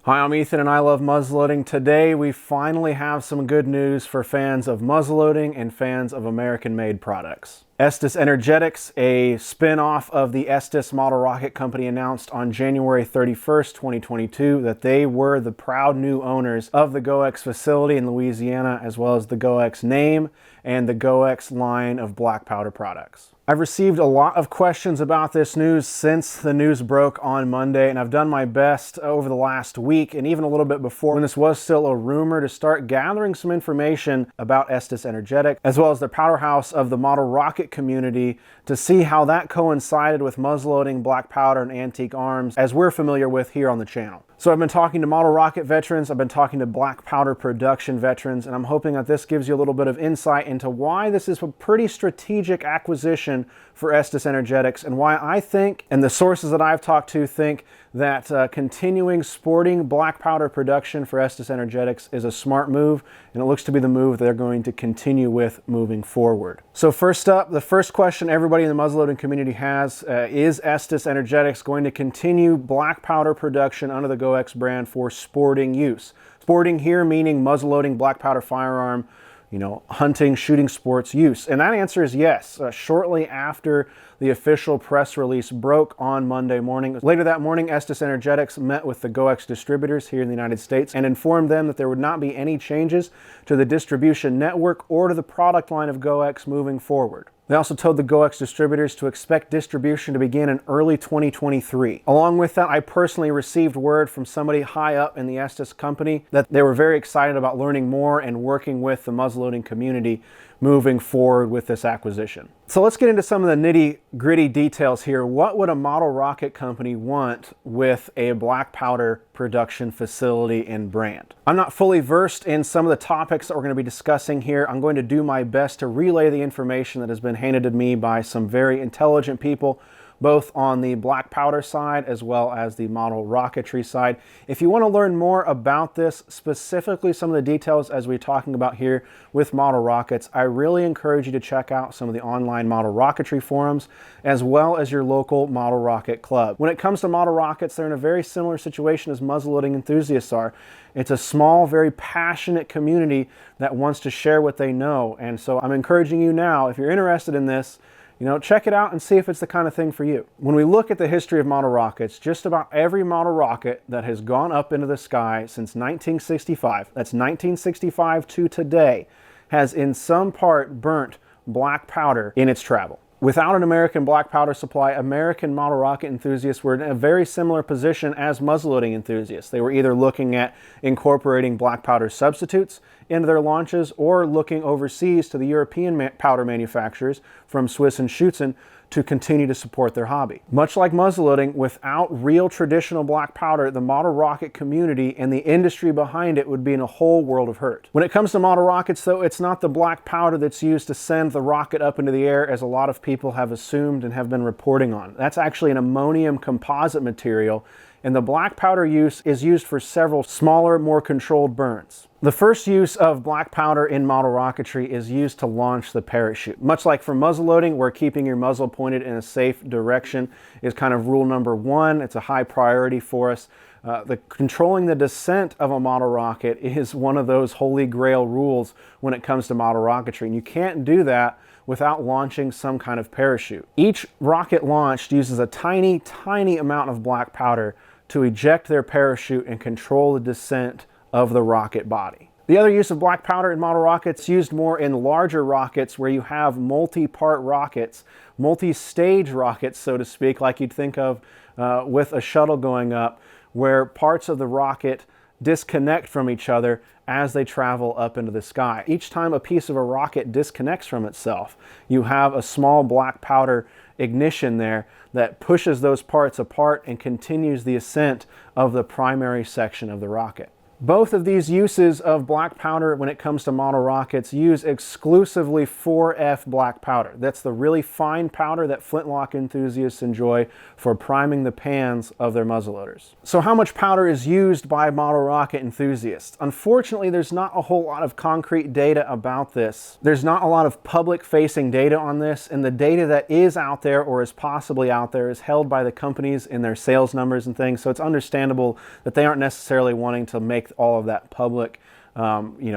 Hi, I'm Ethan and I love muzzleloading. Today we finally have some good news for fans of muzzleloading and fans of American-made products. Estes Energetics, a spin-off of the Estes Model Rocket Company, announced on January 31st, 2022 that they were the proud new owners of the GOEX facility in Louisiana, as well as the GOEX name and the GOEX line of black powder products. I've received a lot of questions about this news since the news broke on Monday, and I've done my best over the last week and even a little bit before when this was still a rumor to start gathering some information about Estes Energetics, as well as the powerhouse of the model rocket community, to see how that coincided with muzzleloading, black powder, and antique arms as we're familiar with here on the channel. So I've been talking to model rocket veterans, I've been talking to black powder production veterans, and I'm hoping that this gives you a little bit of insight into why this is a pretty strategic acquisition for Estes Energetics, and why I think, and the sources that I've talked to think, that continuing sporting black powder production for Estes Energetics is a smart move, and it looks to be the move they're going to continue with moving forward. So first up, the first question everybody in the muzzleloading community has is Estes Energetics going to continue black powder production under the GOEX brand for sporting use? Sporting here meaning muzzleloading, black powder firearm, hunting, shooting sports use. And that answer is yes. Shortly after the official press release broke on Monday morning, later that morning, Estes Energetics met with the GOEX Distributors here in the United States and informed them that there would not be any changes to the distribution network or to the product line of GOEX moving forward. They also told the GOEX Distributors to expect distribution to begin in early 2023. Along with that, I personally received word from somebody high up in the Estes company that they were very excited about learning more and working with the muzzleloading community moving forward with this acquisition. So let's get into some of the nitty-gritty details here. What would a model rocket company want with a black powder production facility and brand? I'm not fully versed in some of the topics that we're going to be discussing here. I'm going to do my best to relay the information that has been handed to me by some very intelligent people, both on the black powder side as well as the model rocketry side. If you want to learn more about this, specifically some of the details as we're talking about here with model rockets, I really encourage you to check out some of the online model rocketry forums, as well as your local model rocket club. When it comes to model rockets, they're in a very similar situation as muzzleloading enthusiasts are. It's a small, very passionate community that wants to share what they know. And so I'm encouraging you now, if you're interested in this, check it out and see if it's the kind of thing for you. When we look at the history of model rockets, just about every model rocket that has gone up into the sky since 1965, that's 1965 to today, has in some part burnt black powder in its travel. Without an American black powder supply, American model rocket enthusiasts were in a very similar position as muzzleloading enthusiasts. They were either looking at incorporating black powder substitutes into their launches or looking overseas to the European powder manufacturers from Swiss and Schuetzen to continue to support their hobby. Much like muzzleloading, without real traditional black powder, the model rocket community and the industry behind it would be in a whole world of hurt. When it comes to model rockets, though, it's not the black powder that's used to send the rocket up into the air, as a lot of people have assumed and have been reporting on. That's actually an ammonium composite material, and the black powder use is used for several smaller, more controlled burns. The first use of black powder in model rocketry is used to launch the parachute. Much like for muzzleloading, where keeping your muzzle pointed in a safe direction is kind of rule number one. It's a high priority for us. Controlling the descent of a model rocket is one of those holy grail rules when it comes to model rocketry, and you can't do that without launching some kind of parachute. Each rocket launched uses a tiny, tiny amount of black powder to eject their parachute and control the descent of the rocket body. The other use of black powder in model rockets, used more in larger rockets where you have multi-part rockets, multi-stage rockets, so to speak, like you'd think of with a shuttle going up, where parts of the rocket disconnect from each other as they travel up into the sky. Each time a piece of a rocket disconnects from itself, you have a small black powder ignition there that pushes those parts apart and continues the ascent of the primary section of the rocket. Both of these uses of black powder when it comes to model rockets use exclusively 4F black powder. That's the really fine powder that flintlock enthusiasts enjoy for priming the pans of their muzzleloaders. So how much powder is used by model rocket enthusiasts? Unfortunately, there's not a whole lot of concrete data about this. There's not a lot of public-facing data on this, and the data that is out there or is possibly out there is held by the companies in their sales numbers and things, so it's understandable that they aren't necessarily wanting to make all of that public,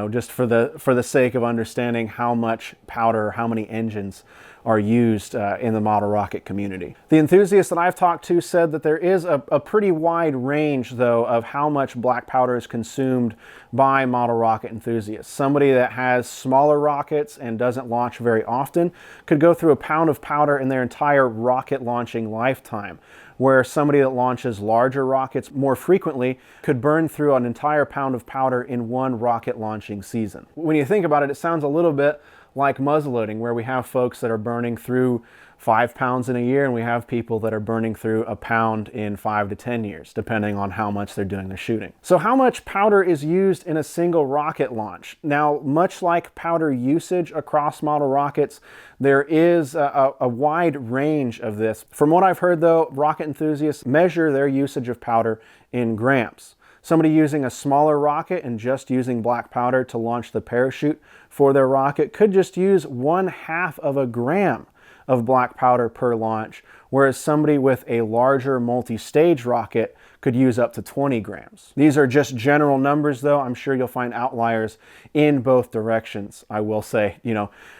just for the sake of understanding how much powder, how many engines are used in the model rocket community. The enthusiasts that I've talked to said that there is a pretty wide range, though, of how much black powder is consumed by model rocket enthusiasts. Somebody that has smaller rockets and doesn't launch very often could go through a pound of powder in their entire rocket launching lifetime, where somebody that launches larger rockets more frequently could burn through an entire pound of powder in one rocket launching season. When you think about it, it sounds a little bit like muzzleloading, where we have folks that are burning through 5 pounds in a year, and we have people that are burning through a pound in 5 to 10 years, depending on how much they're doing their shooting. So how much powder is used in a single rocket launch? Now, much like powder usage across model rockets, there is a wide range of this. From what I've heard, though, rocket enthusiasts measure their usage of powder in grams. Somebody using a smaller rocket and just using black powder to launch the parachute for their rocket could just use 1/2 of a gram of black powder per launch, whereas somebody with a larger multi-stage rocket could use up to 20 grams. These are just general numbers, though. I'm sure you'll find outliers in both directions, I will say,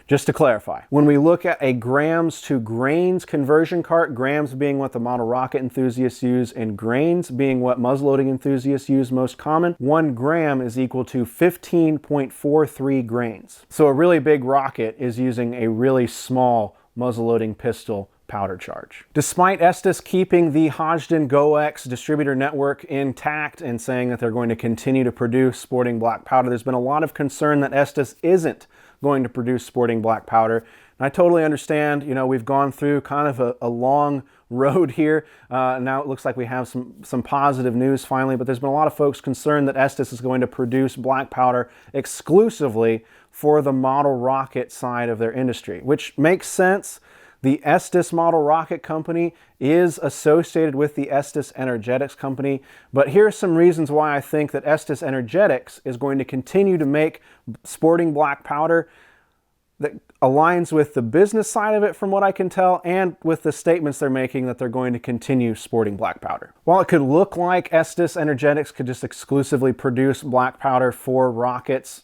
just to clarify. When we look at a grams to grains conversion cart, grams being what the model rocket enthusiasts use and grains being what muzzleloading enthusiasts use most common, 1 gram is equal to 15.43 grains. So a really big rocket is using a really small muzzleloading pistol powder charge. Despite Estes keeping the Hodgdon GOEX distributor network intact and saying that they're going to continue to produce sporting black powder, there's been a lot of concern that Estes isn't going to produce sporting black powder. And I totally understand, we've gone through kind of a long road here. Now it looks like we have some positive news finally, but there's been a lot of folks concerned that Estes is going to produce black powder exclusively for the model rocket side of their industry, which makes sense. The Estes model rocket company is associated with the Estes Energetics company, but here are some reasons why I think that Estes Energetics is going to continue to make sporting black powder that aligns with the business side of it, from what I can tell, and with the statements they're making that they're going to continue sporting black powder. While it could look like Estes Energetics could just exclusively produce black powder for rockets,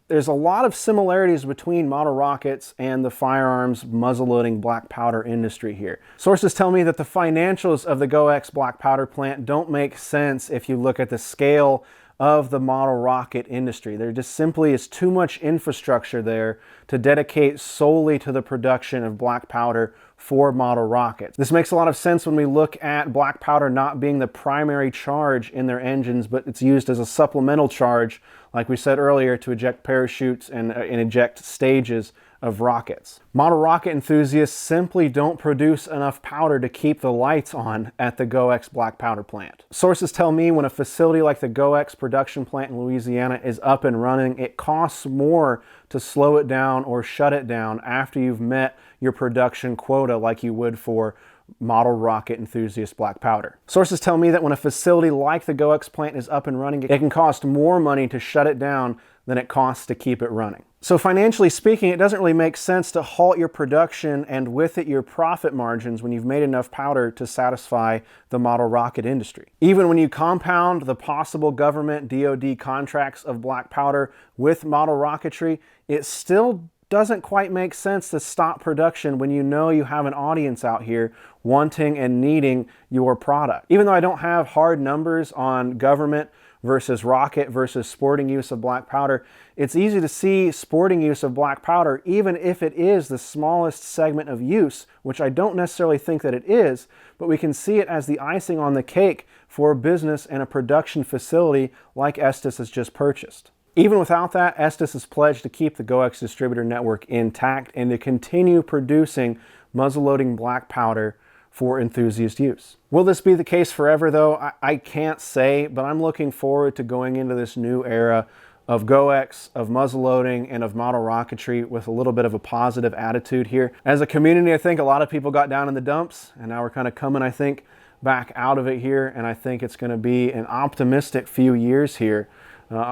there's a lot of similarities between model rockets and the firearms muzzleloading black powder industry here. Sources tell me that the financials of the GOEX black powder plant don't make sense if you look at the scale of the model rocket industry. There just simply is too much infrastructure there to dedicate solely to the production of black powder for model rockets. This makes a lot of sense when we look at black powder not being the primary charge in their engines, but it's used as a supplemental charge, like we said earlier, to eject parachutes and eject stages of rockets. Model rocket enthusiasts simply don't produce enough powder to keep the lights on at the GOEX black powder plant. Sources tell me when a facility like the GOEX production plant in Louisiana is up and running, it costs more to slow it down or shut it down after you've met your production quota like you would for model rocket enthusiast black powder. Sources tell me that when a facility like the GOEX plant is up and running, it can cost more money to shut it down than it costs to keep it running. So financially speaking, it doesn't really make sense to halt your production and with it your profit margins when you've made enough powder to satisfy the model rocket industry. Even when you compound the possible government DoD contracts of black powder with model rocketry, it still doesn't quite make sense to stop production when you know you have an audience out here wanting and needing your product. Even though I don't have hard numbers on government versus rocket versus sporting use of black powder, it's easy to see sporting use of black powder, even if it is the smallest segment of use, which I don't necessarily think that it is, but we can see it as the icing on the cake for a business and a production facility like Estes has just purchased. Even without that, Estes has pledged to keep the GOEX distributor network intact and to continue producing muzzleloading black powder for enthusiast use. Will this be the case forever though? I can't say, but I'm looking forward to going into this new era of GOEX, of muzzleloading, and of model rocketry with a little bit of a positive attitude here. As a community, I think a lot of people got down in the dumps, and now we're kind of coming, I think, back out of it here, and I think it's going to be an optimistic few years here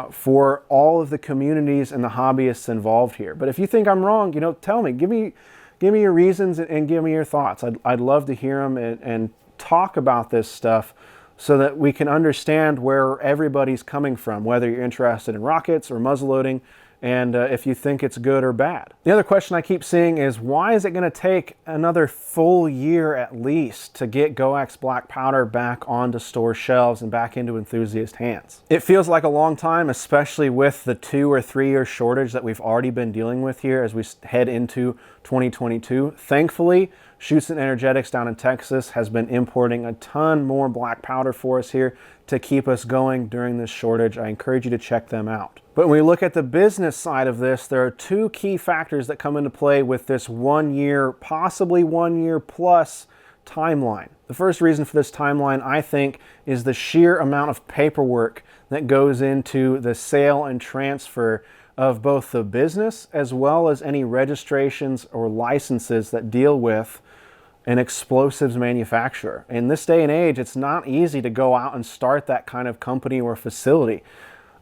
for all of the communities and the hobbyists involved here. But if you think I'm wrong, you know, tell me, give me your reasons and give me your thoughts. I'd love to hear them and talk about this stuff so that we can understand where everybody's coming from, whether you're interested in rockets or muzzleloading, and if you think it's good or bad. The other question I keep seeing is, why is it going to take another full year at least to get GOEX Blackpowder back onto store shelves and back into enthusiast hands? It feels like a long time, especially with the 2 or 3 year shortage that we've already been dealing with here as we head into 2022. Thankfully, Schuetzen Energetics down in Texas has been importing a ton more black powder for us here to keep us going during this shortage. I encourage you to check them out. But when we look at the business side of this, there are 2 key factors that come into play with this 1 year, possibly 1 year plus timeline. The first reason for this timeline, I think, is the sheer amount of paperwork that goes into the sale and transfer of both the business as well as any registrations or licenses that deal with an explosives manufacturer. In this day and age, it's not easy to go out and start that kind of company or facility.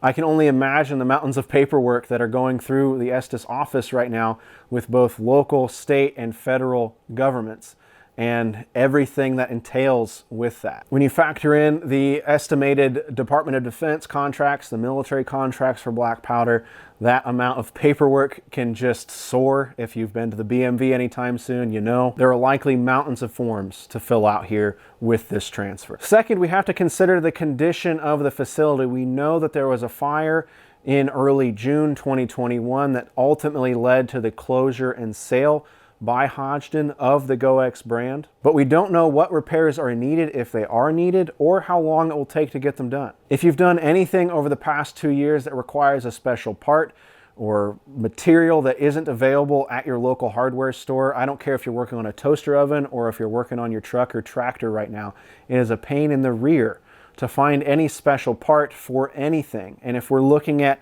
I can only imagine the mountains of paperwork that are going through the Estes office right now with both local, state, and federal governments, and everything that entails with that. When you factor in the estimated Department of Defense contracts, the military contracts for black powder, that amount of paperwork can just soar. If you've been to the BMV anytime soon, you know there are likely mountains of forms to fill out here with this transfer. Second, we have to consider the condition of the facility. We know that there was a fire in early June 2021 that ultimately led to the closure and sale by Hodgdon of the GOEX brand, but we don't know what repairs are needed, if they are needed, or how long it will take to get them done. If you've done anything over the past 2 years that requires a special part or material that isn't available at your local hardware store, I don't care if you're working on a toaster oven or if you're working on your truck or tractor right now, it is a pain in the rear to find any special part for anything. And if we're looking at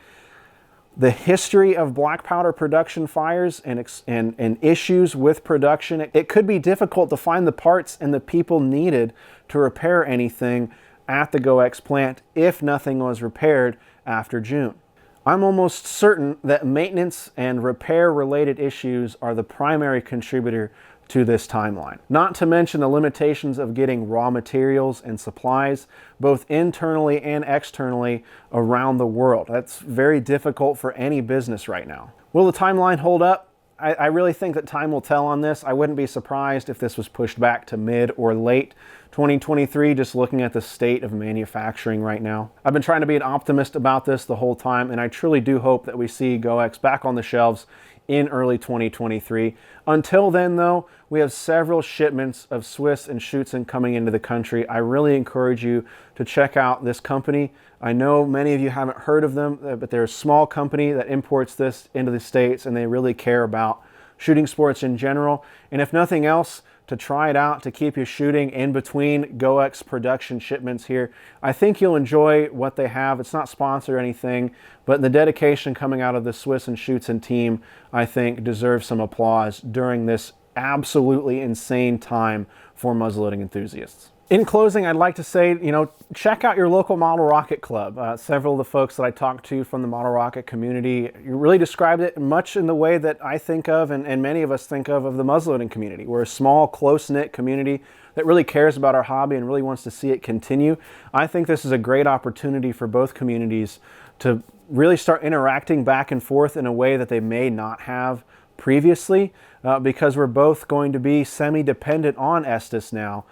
the history of black powder production fires and issues with production, it could be difficult to find the parts and the people needed to repair anything at the GOEX plant if nothing was repaired after June. I'm almost certain that maintenance and repair related issues are the primary contributor to this timeline. Not to mention the limitations of getting raw materials and supplies, both internally and externally around the world. That's very difficult for any business right now. Will the timeline hold up? I really think that time will tell on this. I wouldn't be surprised if this was pushed back to mid or late 2023, just looking at the state of manufacturing right now. I've been trying to be an optimist about this the whole time, and I truly do hope that we see GOEX back on the shelves in early 2023. Until then, though, we have several shipments of Swiss and Schuetzen coming into the country. I really encourage you to check out this company. I know many of you haven't heard of them, but they're a small company that imports this into the States, and they really care about shooting sports in general. And if nothing else, to try it out, to keep you shooting in between GOEX production shipments here. I think you'll enjoy what they have. It's not sponsored or anything, but the dedication coming out of the Swiss and Schuetzen team, I think, deserves some applause during this absolutely insane time for muzzleloading enthusiasts. In closing, I'd like to say, check out your local model rocket club. Several of the folks that I talked to from the model rocket community, you really described it much in the way that I think of, and many of us think of the muzzleloading community. We're a small, close-knit community that really cares about our hobby and really wants to see it continue. I think this is a great opportunity for both communities to really start interacting back and forth in a way that they may not have previously, because we're both going to be semi-dependent on Estes now,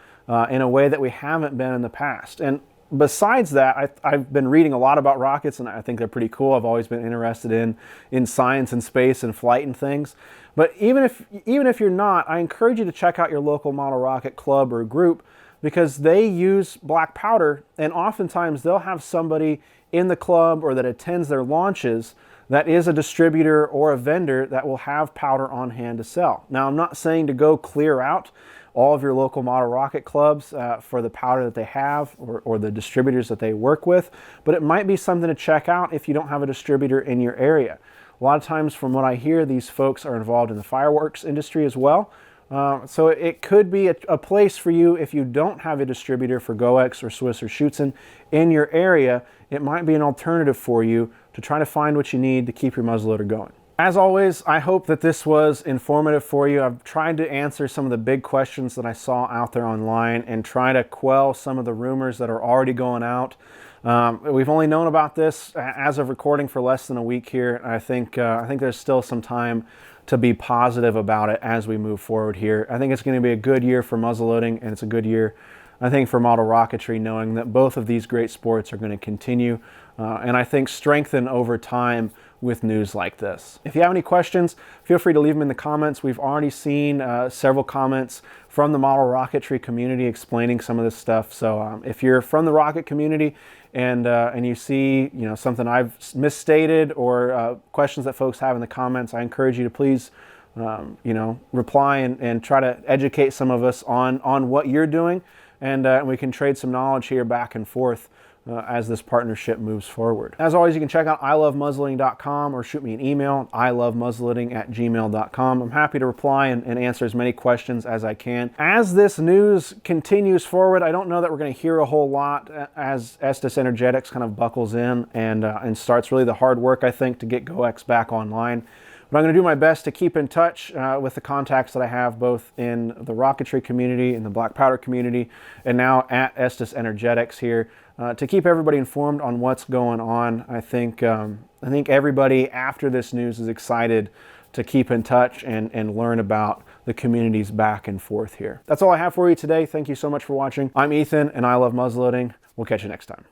in a way that we haven't been in the past. And besides that, I've been reading a lot about rockets, and I think they're pretty cool. I've always been interested in science and space and flight and things. But even if you're not, I encourage you to check out your local model rocket club or group, because they use black powder, and oftentimes they'll have somebody in the club or that attends their launches that is a distributor or a vendor that will have powder on hand to sell. Now, I'm not saying to go clear out all of your local model rocket clubs for the powder that they have, or the distributors that they work with, but it might be something to check out if you don't have a distributor in your area. A lot of times, from what I hear, these folks are involved in the fireworks industry as well. So it could be a place for you if you don't have a distributor for GOEX or Swiss or Schuetzen in your area. It might be an alternative for you to try to find what you need to keep your muzzleloader going. As always, I hope that this was informative for you. I've tried to answer some of the big questions that I saw out there online and try to quell some of the rumors that are already going out. We've only known about this as of recording for less than a week here. I think there's still some time to be positive about it as we move forward here. I think it's going to be a good year for muzzleloading, and it's a good year, I think, for model rocketry, knowing that both of these great sports are going to continue and I think strengthen over time with news like this. If you have any questions, feel free to leave them in the comments. We've already seen several comments from the model rocketry community explaining some of this stuff. So if you're from the rocket community and you see something I've misstated or questions that folks have in the comments, I encourage you to please reply and try to educate some of us on what you're doing, and we can trade some knowledge here back and forth as this partnership moves forward. As always, you can check out ilovemuzzleloading.com or shoot me an email, ilovemuzzleloading@gmail.com. I'm happy to reply and answer as many questions as I can. As this news continues forward, I don't know that we're going to hear a whole lot as Estes Energetics kind of buckles in and starts really the hard work, I think, to get GOEX back online. But I'm going to do my best to keep in touch with the contacts that I have both in the rocketry community, in the Blackpowder community, and now at Estes Energetics here to keep everybody informed on what's going on. I think everybody after this news is excited to keep in touch and learn about the communities back and forth here. That's all I have for you today. Thank you so much for watching. I'm Ethan, and I love muzzleloading. We'll catch you next time.